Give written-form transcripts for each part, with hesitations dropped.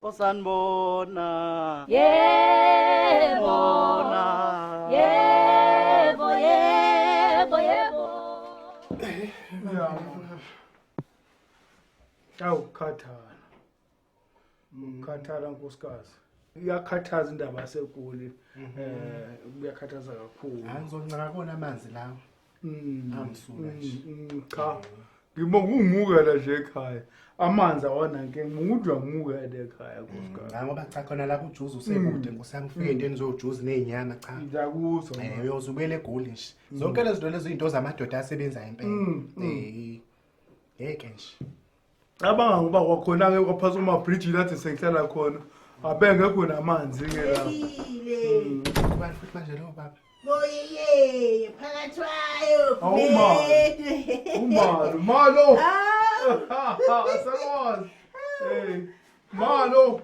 Osanibona. Yebo. Yebo, yebo, yebo. Awukhathala. Ukhathala nkosikazi. Iyakhathaza indaba yaseGoli. Kuyakhathaza kakhulu. Angizoncaka kona amanzi lawo. Amsuka nje. Cha. Ngimongumuka nje ekhaya. Amanzi awana nkinga. Umuntu uyamuka ekhaya nkosikazi. Ngoba cha khona lapho ujuzi usekude ngosami ufike entweni zojuzi nezinyama cha. Ngiyakuzwa. Uyozubela eGoli nje. Zonke lezi zinto lezo izinto zamadoda asebenza impela. Ngeke nje. Abanga ngoba kwakhona ke kwaphasa uma bridge lathi sengihlala khona. Abengekho namanzi ngela. Kubani futhi manje lo baba? Boyeye, phakathi wayo. Malo. Asawazi. Hey. Malo.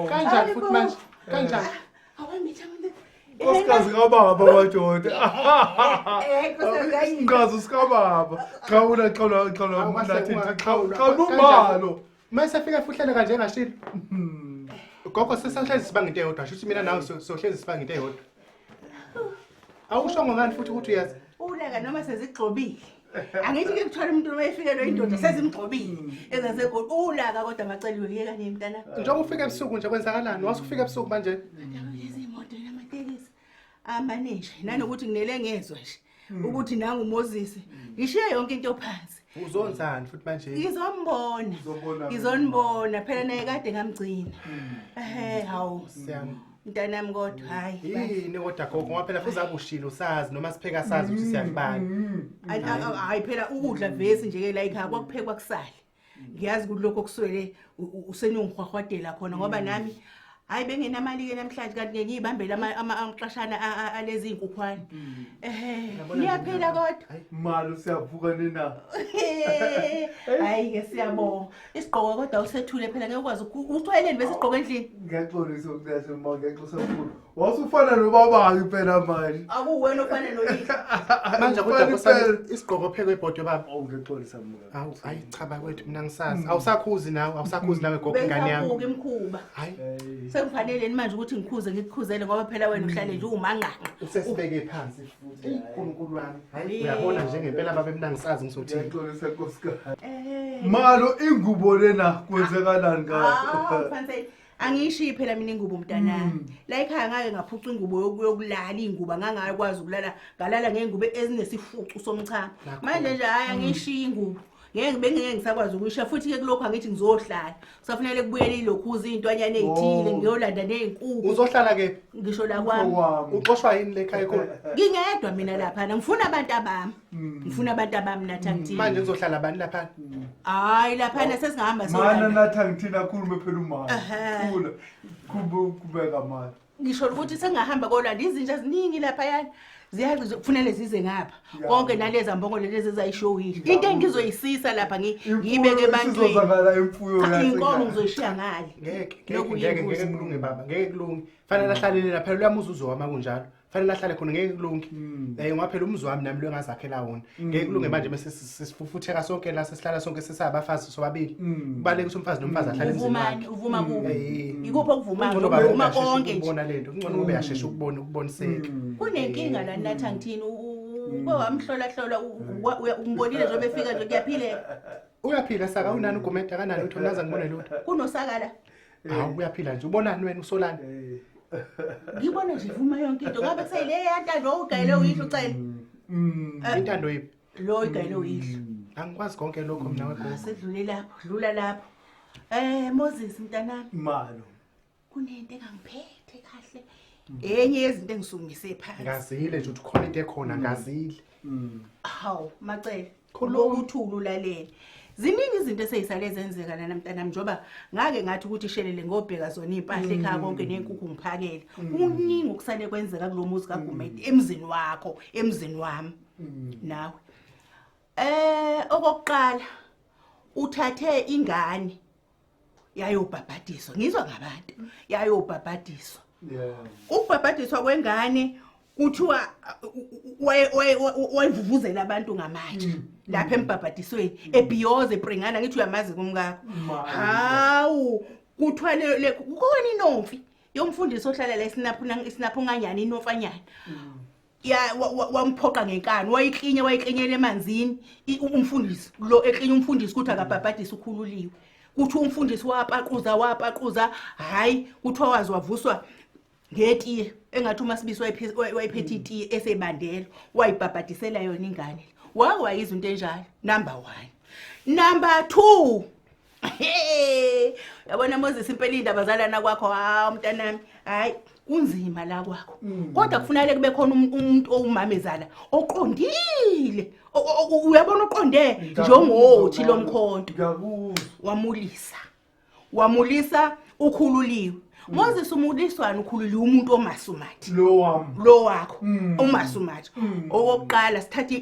Kanjani futhi manje? Kanjani? Awamithanda. Nkosikazi kababa madoda. Ngazi sikababa. Khawula nathi khawumalo. Mase fika fuhlele kanje ngashilo. Gogo sesahlezi sibanga into eyodwa, shuthi mina nawe sohlezi sibanga into eyodwa. Awusho ngani futhi ukuthi uyazi? Ulaka noma sezigxobile. Angithi ke kuthwala umuntu uma efikelwe indoda sezimgxobile. EzaseGoli ulaka kodwa maceliwe yeka nje mntana. Njengoba ufika ebusuku nje kwenzakalani? Wasufika ebusuku manje? Izimoto namatekisi. Amanisha nanokuthi nginele ngezwe nje. Ukuthi nangu Moses ngishiye yonke into phansi. Uzonzani futhi manje? Ngizonibona phela naye kade ngamgcina. Hawu Siyami. mntanami kodwa hayi. Yini kodwa gogo ngoba phela futhi abushilo sazi noma sipheka sazi ukuthi siyakubani. Hayi phela ukudla vesi nje ke la ekhaya kwakuphekwa kusale. Ngiyazi ukuthi lokho kuswele usenungihwahwadela khona ngoba nami hayi bengenamali ke namhlanje kanti ngiyibambela amaqashana alezi inkukhwana. Niyaphila kodwa? Malo siyavuka nina. Hayi ke siyabonga. Isigqoko kodwa usethule phela ngeke ukwazi ucwayeleni bese isigqoko endlini. Ngiyaxolisa ukuzathi mama ngexoxa kakhulu. Wasufana nobaba impela manje. Akuwena ofana noyini. Manje kodwa kusale isigqoko phekwe ebhodwe baba. Ngixolisa mama. Hawu hayi cha bakwethu mina ngisazi. Awusakhuzi nawe gogo ingane yami. Bengisabuka imkhuba. Hayi. Sekufanele manje ukuthi ngikukhuzele ngoba phela wena uhlale nje umanganga. Usesibeke phansi futhi. UNkulunkulu wami. Hayi uyabona nje ngempela babe mina ngisazi ngizothini. Ngixolisa nkosikazi. Malo ingubo lena kwenzekalani ngayo? Mfana angishiyi phela mina ingubo mntanami. La ekhaya ngake ngaphuca ingubo yokulala ingubo ngangakwazi ukulala ngalala ngengubo ezinesifucu somchamo. Manje nje hayi angishiyi ingubo. Ngeke ngisakwazi ukuyisha futhi ke kulokho angithi ngizohlala. Kusafanele kubuyele ilokhuzi intwanyana ezithile ngiyolanda nezinkukhu. Uzohlala ke? Ngisho la kwami. Uxoshwa yini le ekhaya khona? Ngingedwa mina lapha ngifuna abantu abami. Ngifuna abantu abami nathi angithini. Manje nizohlala abani lapha? Hayi lapha sesingahamba Mana nathi angithina khulume phela umama. Khula. Kubeka manje. Ngisho ukuthi sengahamba kolanda izinja ziningi lapha yana. Ziyazi kufanele zize ngapha. Konke nalezi ambongo lezi ezayishowile. Into engizoyisisa lapha ngiyibeke ebantwini. Sizozakala imfuyo yakhe. Inkomo ngizoyishiya ngale. Ngeke kulunge baba. Ngeke kulunge. Fanele ahlalele lapha uyamuza uzowama kunjalo. Fanele ahlale khona ngeke kulunge. Ngoba phela umzi wami nami lo ngazakhela wona. Ngeke kulunge manje bese sisifufutheka sonke la sesihlala sonke sesabafazi sobabili. Kubaleke ukuthi umfazi nomfazi ahlale emzini wakhe. Uvuma kubi. Ikuphi okuvumayo ukuvuma konke nje. Ubona lento. Kungcono ube yashesha ukuboniseka. Kunenkinga la nathi angithini wamhlola umbonile nje befika nje kuyaphileka. Uyaphila saka unani uGumede kanani uthi unaza ngibone lutho. Kunosakala. Hawu uyaphila nje ubonani wena usolani. Ngibona nje ivuma yonke into ngabe kusayile yantando ugayele uyihlo ucela. Intando yipi? Lo igayele uyihlo. Angikwazi konke lokho mina wegogo. Sedlule lapho, dlula lapho. Moses mntanami. Malo. Kunento engangiphethe kahle. Enye yezinto engisumise phansi. Ngazile nje ukuthi khona into ekhona ngazile. Hawu macele. Lokuthula ulalele. Ziningi izinto eseyisale zenzeka lana mntanami njoba ngake ngathi ukuthi ishelele ngobheka zona impahla ekhaya konke nenkukhu ngiphakele. Kuningi okusale kwenzeka kulomuzi kaGumede emzini wakho, emzini wami. Nawe. Okokuqala uthathe ingane yayobhabhadiswa. Ngizwa ngabantu yayobhabhadiswa. Ukubhabhadiswa kwengane kuthiwa wayevuvuzela abantu ngamatshe lapha embhabhadisweni ebhiyoze ePringana ngithi uyamazi kumkakho. Hawu kuthiwa le kukhona inomfi yomfundisi ohlala la isinaphu nganyani inofanyana ya wamphoqa ngenkani wayiklinyela emanzini umfundisi lo eklinya umfundisi kuthi akabhabhadisa ukhululiwe kuthi umfundisi wapaqquza hayi kuthiwa wazi wavuswa ngetiye engathi uMasibisi wayiphethe itiye esebandelo wayibhabhadisela yona ingane wayizwa into enjalo number 1 number 2 yabona Moses impela indaba zalana kwakho mntanami hayi kunzima la kwakho kodwa kufanele kube khona umuntu owumamezala oqondile uyabona oqonde njengothi lomkhonto wamulisa ukhululiwe Moses umuliswana ukhululiwe umuntu omasumathi lo wakho omasumathi okokuqala sithathe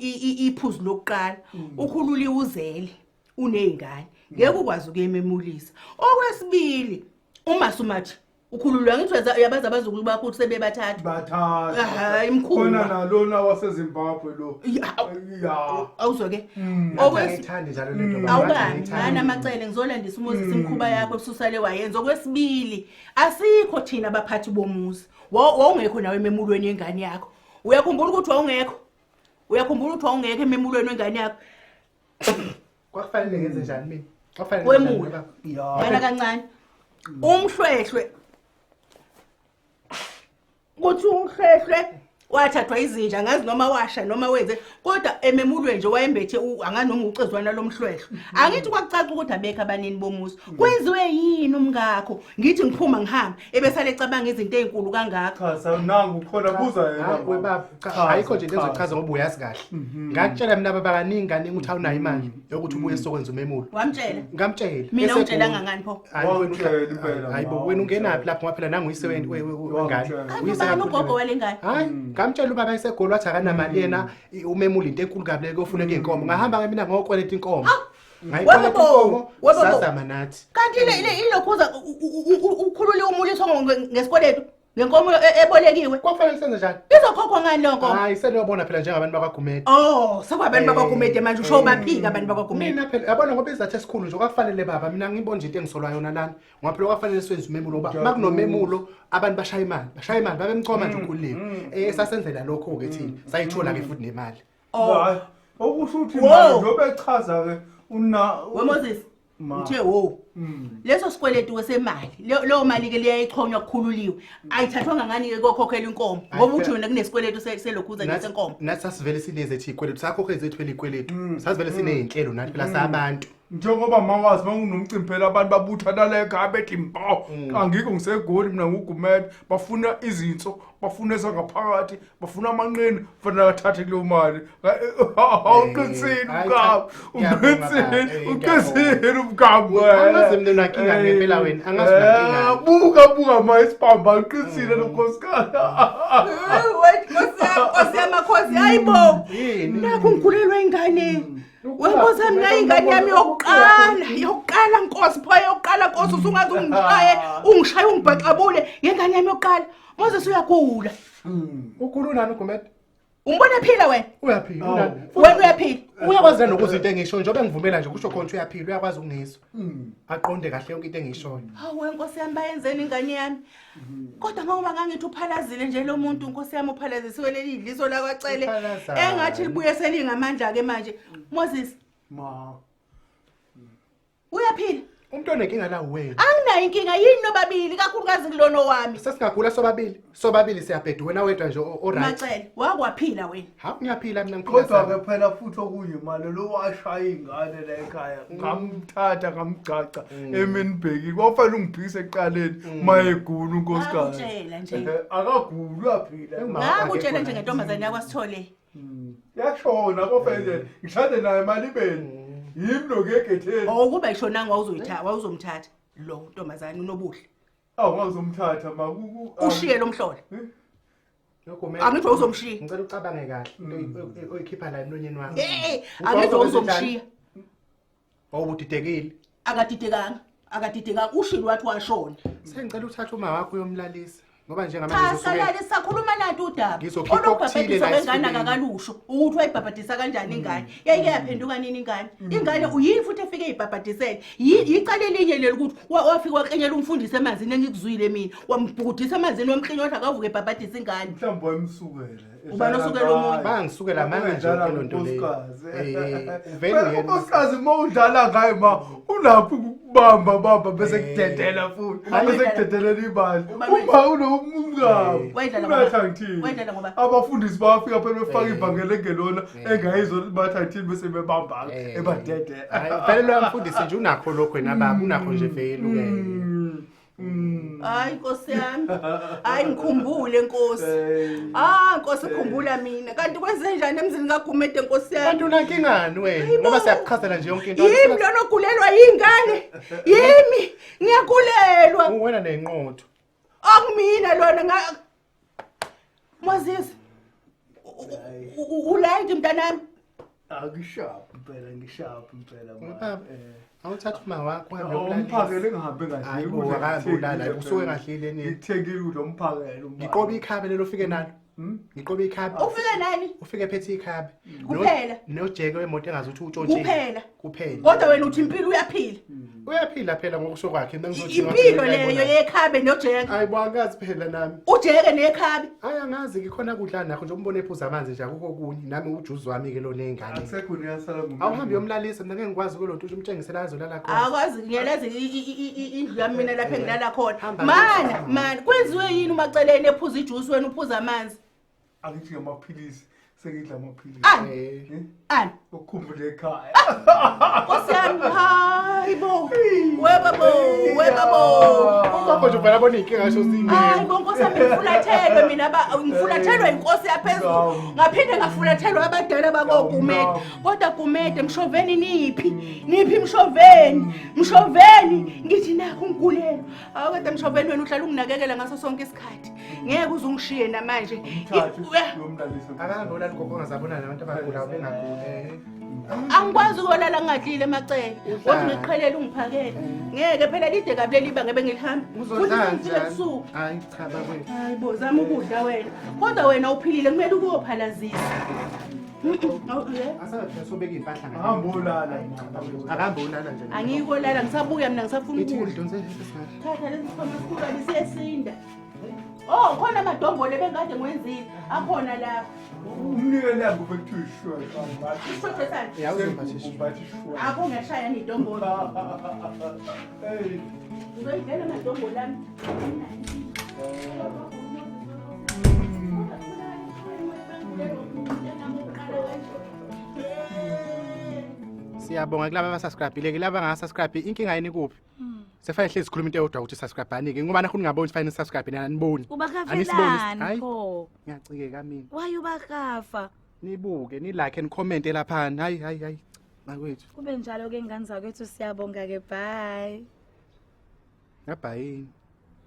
iphuzu lokuqala ukhululiwe uzele unezingane ngeke ukwazi ukuyememulisa okwesibili umasumathi ukhululwa ngithi yabaza abazukulu bakho sebebathatha imkhulu khona nalona waseZimbabwe lo awuzwe-ke okwesithandi njalo lento awukani amacele ngizolandisa uMoses imkhuba yakho esusale wayenza okwesibili asikho thina abaphathi bomuzi wawungekho nawe ememulweni yengane yakho uyakhumbula ukuthi wawungekho ememulweni wengane yakho kwakufanele ngenze njani mina wemula yana kancane umhlwehlwe kuthi umhlwehlwe wathathwa izinja ngazi noma washa noma wenze kodwa ememulwe nje wayembethe anganoma ucezwana lomhlwehlwe angithi kwakucaca ukuthi abekho abanini bomuzi kwenziwe yini umngakho ngithi ngiphuma ngihamba ebesale ecabanga izinto ezinkulu kangaka cha sanangu khona buza yena webaba ayikho nje into ezochaza ngoba uyazi kahle ngakutshela mina babaningi kaningi ukuthi awunayo imali yokuthi ubuye sokwenza umemulo wamtshela ngamtshela mina utshela ngangani pho hayibo wena ungenaphi lapho ngaphela nanguyise wengane uyise ugogo walengane hayi ngamtshela ubaba esegoli wathi akanamali yena umemula into enkulu kabi lekufuneka inkomo ngahamba ke mina ngokweleta inkomo ngayikweleta inkomo sazama nathi kanti ilokhuza ukhulule umuliso ngesikweletu ngenkomo ebolekiwe kwafanele senze njani izokhokhwa ngani lonko hayi seniyobona phela njengabantu bakwaGumede sekwabantu bakwaGumede manje usho baphika abantu bakwaGumede mina phela yabona ngoba izathu esikhulu nje kwakufanele baba mina ngibona nje into engisolwa yona lana ngoba phela kwakufanele siwenze umemulo ngoba makunomemulo abantu bashaya imali babemchoma nje ukhululiwe sasenzela lokho ke thina sayithola ke futhi nemali okusho ukuthi manje njobe echaza ke weMoses uthe leso sikweletu wesemali leyo mali ke liyayichonywa kukhululiwe ayithathwanga ngani ke kokhokhela inkomo ngoba uthi wena kunesikweletu selokhuza ngesenkomo nathi sasivele sinezethu ikweletu sakhokhela zethu ikweletu sasivele sinezinhlelo nathi phela sabantu njengoba mawazi makunomcimbi phela abantu babuthana la ekhaya bethi mpo angikho ngisegoli mina nguGumede bafuna izinso bafuna esangaphakathi bafuna amanqeni kufanele athathe leyo mali awuqinisile umgaba uqinisile umgaba angazi mina nakinga ngempela wena angazi nakinga buka mayisibamba uqinisile lonkosikazi wait Nkosi yamakhosi hayibo nakho ngikhulelwe ingane wenkosi yami la ingane yami yokuqala Nkosi pho yokuqala Nkosi usungaze ungishaye ungibhaqabule ngengane yami yokuqala Moses uyagula ukhulu nani uGumede umbona phila wena uyaphila wena uyaphila uyakwazi nokuthi into engisho njengoba ngivumela nje kusho khona uyaphila uyakwazi ukungizwa aqonde kahle yonke into engishoyo hawu wenkosi yami bayenzeni ingane yami kodwa ngoba ngangithi uphalazile nje lo muntu Nkosi yami uphalazisiwe leli idliso la kwacele engathi libuye selingamandla ke manje Moses uyaphila umuntu onenkinga la wena anginayo inkinga yini nobabili kakhulukazi kulona wami sesingagula sobabili siyabheda wena wedwa nje oright macele wakwaphila wena ha ngiyaphila mina ngiphila kodwa ke phela futhi okuyimali lo washaya ingane la ekhaya ngamthatha ngamgcaca eminibheki kwafanele ungiphikise eqaleni mayegula unkosikazi akutshela nje akaguli uyaphila ngakutshela nje ngentombazane yakwasithole yashona kofanele ngishade naye malibeni yimi lo ngegetheni kuba ishonanga wawuzomthatha lo ntombazane unobuhle awungazomthatha makuku ushiye lo mhlolo yoGumede angithi uzomshiya ngicela ucabange kahle into oyikhipha la emlonyeni wakho angithi uzomshiya awubudidekile akadidekanga ushilo wathi washona sengicela uthathe uma wakho uyomlalisa ngoba njengamanje cha salale sisakhuluma nanti udaba Ngizokhipha okuthile la ngane esifubeni. akalusho ukuthi wayibhabhadisa kanjani ingane yayike yaphenduka nini ingane uyini futhi efike eyibhabhadisele icala elinye leli ukuthi wafika waklenyela umfundisi emanzini engikuzwile mina wambhukudisa emanzini wamklinyotha akavuke ebhabhadisa ingane mhlawumbe wayemsukela Ubani osukela omunye? Bangisukela manje lo nto leyo. Vele unkosikazi mawudlala ngaye ma unakho ukubamba bese kudedela futhi bese kudedelela ibali uma unomngamo Wayidlala ngoba abafundisi bafika phela befaka ivangeli engelona engayizwa bathathini bese bebamba ebadedela Vele lo mfundisi nje unakho lokho wena baba unakho nje vele hayi Nkosi yami hayi ngikhumbule Nkosi Nkosi khumbula mina kanti kwenze njani emzini kaGumede Nkosi yami Kanti unankingani wena ngoba siyakuchazela nje yonke into yimi lona ogulelwa yingane yimi ngiyagulelwa wena nenqotho akumina lona Moses ulayini mntanami Angishaphi impela baba awuthatha uma wakho uhambe umphakele ngihambe kahle hayibo akabulala usuke kahlile ni ngithengile udla umphakele ngiqoba ikhabe lelo ufike nalo ngiqoba ikhabe ufike nani ufike phethe ikhabe kuphela nojeke wemoto engazuthi utshotshile kuphela kodwa wena uthi impilo uyaphila phela ngokusho kwakhe nangizothi impilo leyo yekhabe nojeke hayibo angazi phela nami ujeke nekhabe hayi angazi ngikhona kudla nakho nje umbone ephuza amanzi nje akukho kunye nami ujuzi wami ke lo nengane akusekho niyasala awuhambe yomlalisa mina ngeke ngikwazi kulonto umtshengisela azolala khona akwazi ngiyalazi indlu yami mina lapha engilala khona mana kwenziwe yini umaceleni ephuza ijuice wena uphuza amanzi angithi ngamaphilisi sengidla amaphilisi ani ukukhumbula ekhaya Nkosi yami hayibo webabo Ngakho nje uvela bona inkinga ngisho singeke hayibo Nkosi yami ngifulathelwe mina ngifulathelwe inkosi yaphezulu ngaphinde ngafulathelwa abadala bakoGumede kodwa Gumede mshoveni niphi mshoveni ngithi nakho ungigulelo kodwa mshoveni wena uhlala unginakekela ngaso sonke isikhathi ngeke uzungishiye namanje akangolala ngoba ngazabona nabantu abagulayo bengagule angikwazi ukolala ngadlile emacele kodwa ngiqhelele ungiphakele ngeke phela lide kabi leliba ngebe ngilihamba uzodlanjani hayi cha bakwethu hayibo zama ukudla wena kodwa wena uphilile kumele ukuyophalazisa asabe sobeka impahla ngayo ahambulala akambulala nje angiyikolala ngisabuya mina ngisafuna ithi ukudla udlonze sesingaka thatha lezi sifoma sikhulani siyesinda khona amadombolo bengade ngwenzile akhona lapha umnikeli yangu bekuthiwa ishwa isishweshe sani yawuzombathi ishwa akungashaya nidombolo ngizoyidlela amadombolo ami Siyabonga kulabo abasubscribe ke laba ngasubscribe inkinga yini kuphi Sefane hlezi sikhuluma into eyodwa ukuthi subscribe anike ngoba nakhona ngaboni fanele subscribe nina niboni ubakafelani pho ngiyacikeka mina why ubakafa nibuke ni like and comment lapha hayi makwethu kube njalo ke ngane zakwethu siyabonga ke bye ngabhayini